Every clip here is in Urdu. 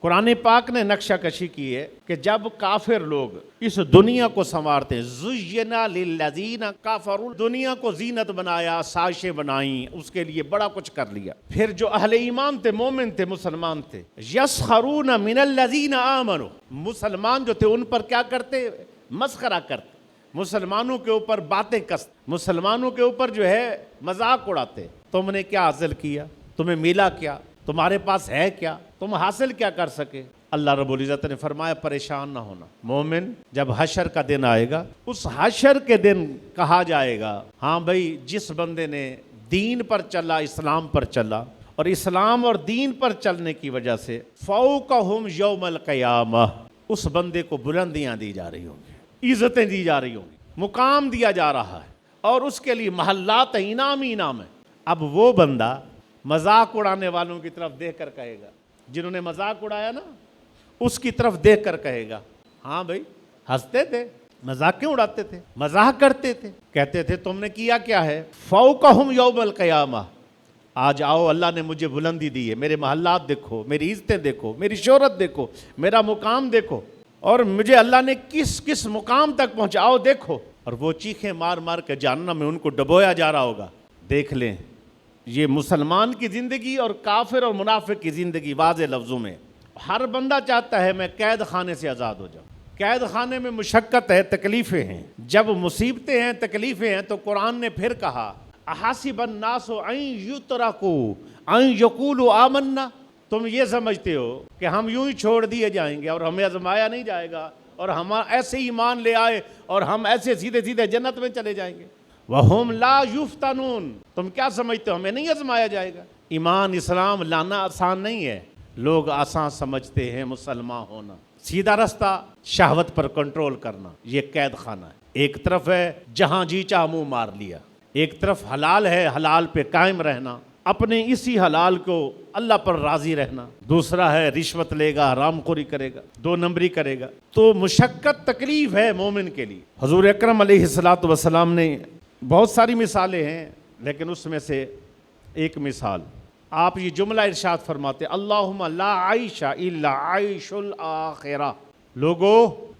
قرآن پاک نے نقشہ کشی کی ہے کہ جب کافر لوگ اس دنیا کو سنوارتے ہیں، زُيِّنَ لِلَّذِينَ كَفَرُوا، دنیا کو زینت بنایا، سازشیں بنائیں، اس کے لیے بڑا کچھ کر لیا. پھر جو اہل ایمان تھے، مومن تھے، مسلمان تھے، يَسْخَرُونَ مِنَ الَّذِينَ آمَنُوا، مسلمان جو تھے ان پر کیا کرتے؟ مسخرہ کرتے، مسلمانوں کے اوپر باتیں کستے، مسلمانوں کے اوپر جو ہے مذاق اڑاتے. تم نے کیا حاصل کیا؟ تمہیں ملا کیا؟ تمہارے پاس ہے کیا؟ تم حاصل کیا کر سکے؟ اللہ رب العزت نے فرمایا پریشان نہ ہونا. مومن جب حشر کا دن آئے گا، اس حشر کے دن کہا جائے گا ہاں بھائی جس بندے نے دین پر چلا، اسلام پر چلا، اور اسلام اور دین پر چلنے کی وجہ سے فوقہم یوم القیامہ، اس بندے کو بلندیاں دی جا رہی ہوں گی، عزتیں دی جا رہی ہوں گی، مقام دیا جا رہا ہے، اور اس کے لیے محلات انعام ہی انعام ہے. اب وہ بندہ مذاق اڑانے والوں کی طرف دیکھ کر کہے گا، جنہوں نے مذاق اڑایا نا اس کی طرف دیکھ کر کہے گا ہاں بھائی ہنستے تھے، مذاق کیوں اڑاتے تھے، مزاح کرتے تھے، کہتے تھے تم نے کیا کیا ہے؟ فوقہم یوم القیامہ، آج آؤ اللہ نے مجھے بلندی دی ہے، میرے محلات دیکھو، میری عزتیں دیکھو، میری شہرت دیکھو، میرا مقام دیکھو، اور مجھے اللہ نے کس کس مقام تک پہنچاؤ دیکھو. اور وہ چیخیں مار مار کے جہنم میں ان کو ڈبویا جا رہا ہوگا. دیکھ لیں یہ مسلمان کی زندگی اور کافر اور منافق کی زندگی واضح لفظوں میں. ہر بندہ چاہتا ہے میں قید خانے سے آزاد ہو جاؤں. قید خانے میں مشقت ہے، تکلیفیں ہیں. جب مصیبتیں ہیں، تکلیفیں ہیں، تو قرآن نے پھر کہا احسب الناس ان یترکوا ان یقولوا آمنا، تم یہ سمجھتے ہو کہ ہم یوں ہی چھوڑ دیے جائیں گے اور ہمیں آزمایا نہیں جائے گا اور ہم ایسے ایمان لے آئے اور ہم ایسے سیدھے سیدھے جنت میں چلے جائیں گے؟ وَهُمْ لَا يُفْتَنُونَ، تم کیا سمجھتے ہو ہمیں نہیں آزمایا جائے گا؟ ایمان اسلام لانا آسان نہیں ہے. لوگ آسان سمجھتے ہیں مسلمان ہونا. سیدھا رستہ شہوت پر کنٹرول کرنا، یہ قید خانہ ہے. ایک طرف ہے جہاں جی چاہ منہ مار لیا، ایک طرف حلال ہے، حلال پہ قائم رہنا، اپنے اسی حلال کو اللہ پر راضی رہنا. دوسرا ہے رشوت لے گا، حرام خوری کرے گا، دو نمبری کرے گا. تو مشقت تکلیف ہے مومن کے لیے. حضور اکرم علیہ الصلوۃ والسلام نے بہت ساری مثالیں ہیں، لیکن اس میں سے ایک مثال آپ یہ جملہ ارشاد فرماتے اللہم لا عیش الا عیش الاخرہ. لوگو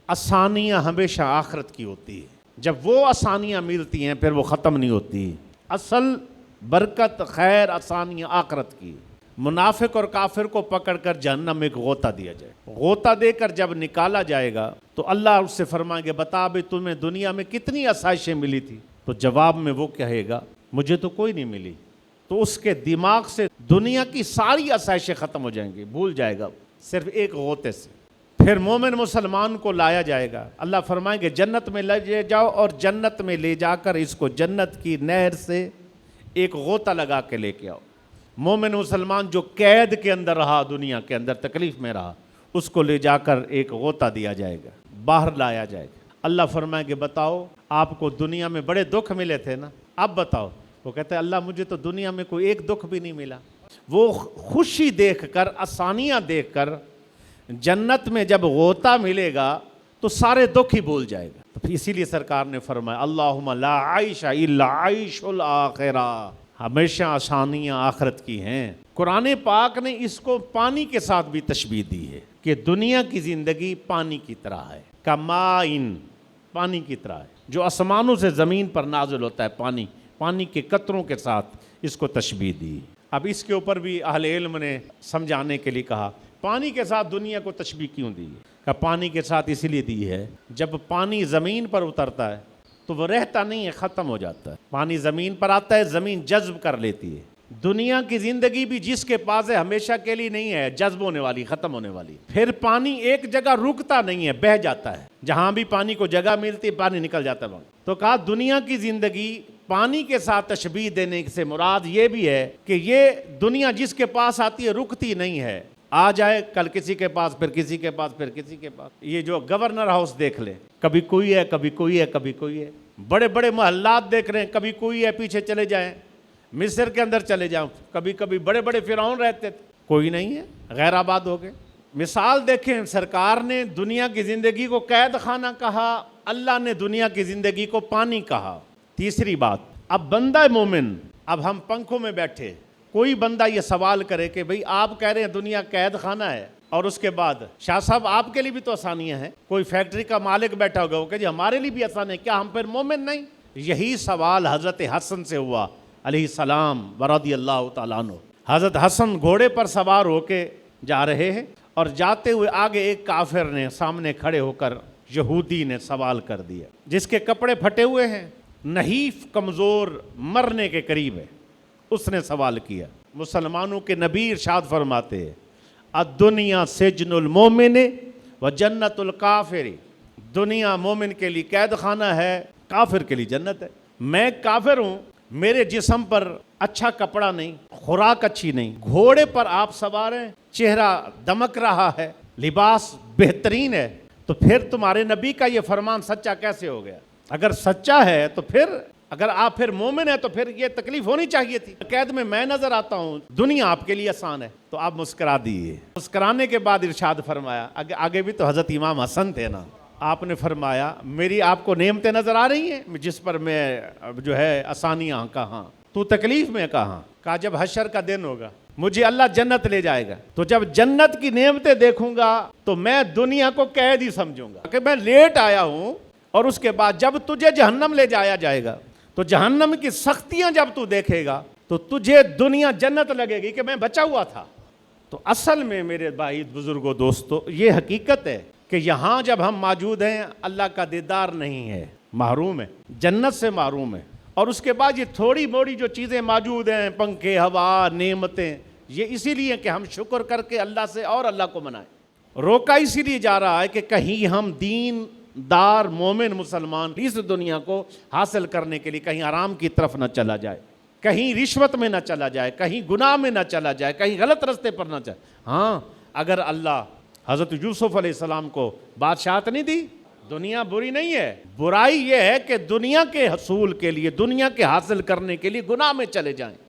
آسانیاں ہمیشہ آخرت کی ہوتی ہے. جب وہ آسانیاں ملتی ہیں پھر وہ ختم نہیں ہوتی. اصل برکت، خیر، آسانیاں آخرت کی. منافق اور کافر کو پکڑ کر جہنم میں ایک غوطہ دیا جائے. غوطہ دے کر جب نکالا جائے گا تو اللہ اس سے فرمائیں گے بتا بھی تمہیں دنیا میں کتنی آسائشیں ملی تھی؟ تو جواب میں وہ کہے گا مجھے تو کوئی نہیں ملی. تو اس کے دماغ سے دنیا کی ساری آسائشیں ختم ہو جائیں گی، بھول جائے گا صرف ایک غوطے سے. پھر مومن مسلمان کو لایا جائے گا. اللہ فرمائیں گے جنت میں لے جاؤ، اور جنت میں لے جا کر اس کو جنت کی نہر سے ایک غوطہ لگا کے لے کے آؤ. مومن مسلمان جو قید کے اندر رہا، دنیا کے اندر تکلیف میں رہا، اس کو لے جا کر ایک غوطہ دیا جائے گا، باہر لایا جائے گا. اللہ فرمائیں گے بتاؤ آپ کو دنیا میں بڑے دکھ ملے تھے نا، اب بتاؤ. وہ کہتے ہیں اللہ مجھے تو دنیا میں کوئی ایک دکھ بھی نہیں ملا. وہ خوشی دیکھ کر، آسانیاں دیکھ کر، جنت میں جب غوطہ ملے گا تو سارے دکھ ہی بھول جائے گا. تو اسی لیے سرکار نے فرمایا اللہم لا عیش الا عیش الاخرہ، ہمیشہ آسانیاں آخرت کی ہیں. قرآن پاک نے اس کو پانی کے ساتھ بھی تشبیہ دی ہے کہ دنیا کی زندگی پانی کی طرح ہے، کمائن، پانی کی طرح ہے جو آسمانوں سے زمین پر نازل ہوتا ہے. پانی کے قطروں کے ساتھ اس کو تشبیہ دی. اب اس کے اوپر بھی اہل علم نے سمجھانے کے لیے کہا پانی کے ساتھ دنیا کو تشبیہ کیوں دی ہے؟ کہ پانی کے ساتھ اس لیے دی ہے جب پانی زمین پر اترتا ہے تو وہ رہتا نہیں ہے، ختم ہو جاتا ہے. پانی زمین پر آتا ہے، زمین جذب کر لیتی ہے. دنیا کی زندگی بھی جس کے پاس ہے ہمیشہ کے لیے نہیں ہے، جذب ہونے والی، ختم ہونے والی. پھر پانی ایک جگہ رکتا نہیں ہے، بہہ جاتا ہے. جہاں بھی پانی کو جگہ ملتی ہے پانی نکل جاتا ہے وہاں. تو کہا دنیا کی زندگی پانی کے ساتھ تشبیہ دینے سے مراد یہ بھی ہے کہ یہ دنیا جس کے پاس آتی ہے رکتی نہیں ہے، آ جائے کل کسی کے پاس، پھر کسی کے پاس، پھر کسی کے پاس. یہ جو گورنر ہاؤس دیکھ لیں، کبھی کوئی ہے، کبھی کوئی ہے، کبھی کوئی ہے. بڑے بڑے محلات دیکھ رہے ہیں، کبھی کوئی ہے، پیچھے چلے جائیں، مصر کے اندر چلے جاؤں، کبھی کبھی بڑے بڑے فرعون رہتے تھے، کوئی نہیں ہے، غیر آباد ہو گئے. مثال دیکھیں، سرکار نے دنیا کی زندگی کو قید خانہ کہا، اللہ نے دنیا کی زندگی کو پانی کہا. تیسری بات، اب بندہ مومن، اب ہم پنکھوں میں بیٹھے، کوئی بندہ یہ سوال کرے کہ بھئی آپ کہہ رہے ہیں دنیا قید خانہ ہے اور اس کے بعد شاہ صاحب آپ کے لیے بھی تو آسانیاں ہیں، کوئی فیکٹری کا مالک بیٹھا ہوگا وہ کہ جی ہمارے لیے بھی آسان ہے، کیا ہم پھر مومن نہیں؟ یہی سوال حضرت حسن سے ہوا علیہ السلام ورضی اللہ تعالیٰ عنہ۔ حضرت حسن گھوڑے پر سوار ہو کے جا رہے ہیں اور جاتے ہوئے آگے ایک کافر نے سامنے کھڑے ہو کر یہودی نے سوال کر دیا، جس کے کپڑے پھٹے ہوئے ہیں، نحیف کمزور مرنے کے قریب ہے، اس نے سوال کیا۔ مسلمانوں کے نبی ارشاد فرماتے ہیں الدنیا سجن المومن و جنت الکافر، دنیا مومن کے لیے قید خانہ ہے، کافر کے لیے جنت ہے۔ میں کافر ہوں، میرے جسم پر اچھا کپڑا نہیں، خوراک اچھی نہیں، گھوڑے پر آپ سوار ہیں، چہرہ دمک رہا ہے، لباس بہترین ہے، تو پھر تمہارے نبی کا یہ فرمان سچا کیسے ہو گیا؟ اگر سچا ہے تو پھر اگر آپ پھر مومن ہیں تو پھر یہ تکلیف ہونی چاہیے تھی۔ قید میں نظر آتا ہوں، دنیا آپ کے لیے آسان ہے، تو آپ مسکرا دیے۔ مسکرانے کے بعد ارشاد فرمایا، آگے بھی تو حضرت امام حسن تھے نا، آپ نے فرمایا میری آپ کو نعمتیں نظر آ رہی ہیں جس پر میں جو ہے آسانیاں کہاں، تو تکلیف میں کہاں؟ کہا جب حشر کا دن ہوگا مجھے اللہ جنت لے جائے گا، تو جب جنت کی نعمتیں دیکھوں گا تو میں دنیا کو قید ہی سمجھوں گا کہ میں لیٹ آیا ہوں، اور اس کے بعد جب تجھے جہنم لے جایا جائے گا تو جہنم کی سختیاں جب تو دیکھے گا تو تجھے دنیا جنت لگے گی کہ میں بچا ہوا تھا۔ تو اصل میں میرے بھائی بزرگوں دوستو یہ حقیقت ہے کہ یہاں جب ہم موجود ہیں اللہ کا دیدار نہیں ہے، محروم ہے، جنت سے محروم ہے، اور اس کے بعد یہ تھوڑی موڑی جو چیزیں موجود ہیں، پنکھے، ہوا، نعمتیں، یہ اسی لیے کہ ہم شکر کر کے اللہ سے اور اللہ کو منائیں۔ روکا اسی لیے جا رہا ہے کہ کہیں ہم دین دار مومن مسلمان اس دنیا کو حاصل کرنے کے لیے کہیں حرام کی طرف نہ چلا جائے، کہیں رشوت میں نہ چلا جائے، کہیں گناہ میں نہ چلا جائے، کہیں غلط رستے پر نہ چلے۔ ہاں اگر اللہ حضرت یوسف علیہ السلام کو بادشاہت نہیں دی، دنیا بری نہیں ہے، برائی یہ ہے کہ دنیا کے حصول کے لیے، دنیا کے حاصل کرنے کے لیے گناہ میں چلے جائیں۔